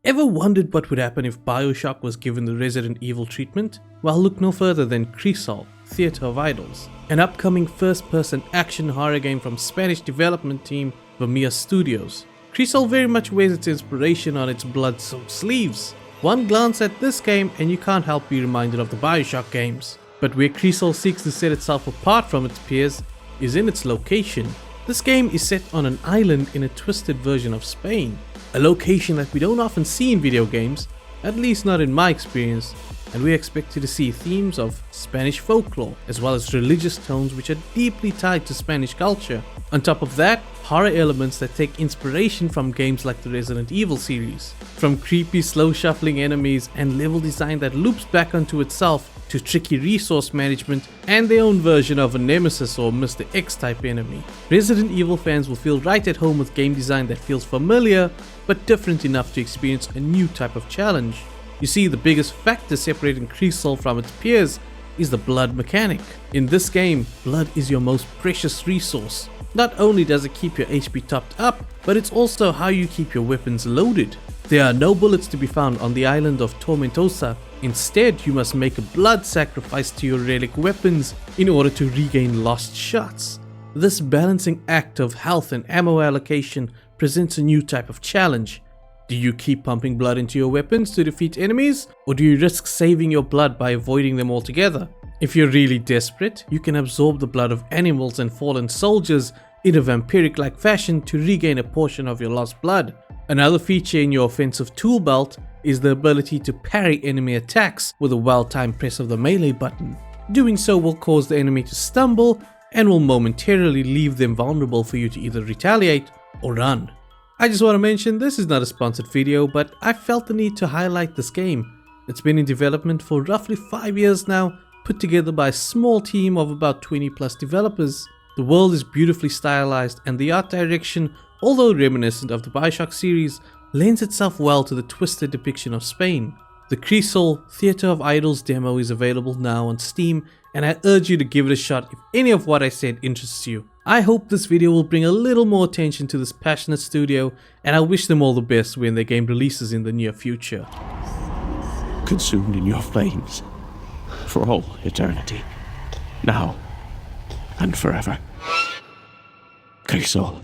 Ever wondered what would happen if Bioshock was given the Resident Evil treatment? Well, look no further than Crisol, Theater of Idols, an upcoming first-person action horror game from Spanish development team Vermila Studios. Crisol very much wears its inspiration on its blood-soaked sleeves. One glance at this game and you can't help be reminded of the Bioshock games. But where Crisol seeks to set itself apart from its peers is in its location. This game is set on an island in a twisted version of Spain, a location that we don't often see in video games, at least not in my experience, and we're expected to see themes of Spanish folklore as well as religious tones which are deeply tied to Spanish culture. On top of that, horror elements that take inspiration from games like the Resident Evil series. From creepy slow shuffling enemies and level design that loops back onto itself to tricky resource management and their own version of a Nemesis or Mr. X type enemy. Resident Evil fans will feel right at home with game design that feels familiar but different enough to experience a new type of challenge. You see, the biggest factor separating Crisol from its peers is the blood mechanic. In this game, blood is your most precious resource. Not only does it keep your HP topped up, but it's also how you keep your weapons loaded. There are no bullets to be found on the island of Tormentosa. Instead, you must make a blood sacrifice to your relic weapons in order to regain lost shots. This balancing act of health and ammo allocation presents a new type of challenge. Do you keep pumping blood into your weapons to defeat enemies, or do you risk saving your blood by avoiding them altogether? If you're really desperate, you can absorb the blood of animals and fallen soldiers in a vampiric-like fashion to regain a portion of your lost blood. Another feature in your offensive tool belt is the ability to parry enemy attacks with a well-timed press of the melee button. Doing so will cause the enemy to stumble and will momentarily leave them vulnerable for you to either retaliate or run. I just want to mention this is not a sponsored video, but I felt the need to highlight this game. It's been in development for roughly 5 years now, put together by a small team of about 20 plus developers. The world is beautifully stylized and the art direction, although reminiscent of the Bioshock series, lends itself well to the twisted depiction of Spain. The Crisol Theater of Idols demo is available now on Steam, and I urge you to give it a shot if any of what I said interests you. I hope this video will bring a little more attention to this passionate studio, and I wish them all the best when their game releases in the near future. Consumed in your flames, for all eternity, now and forever. Crisol.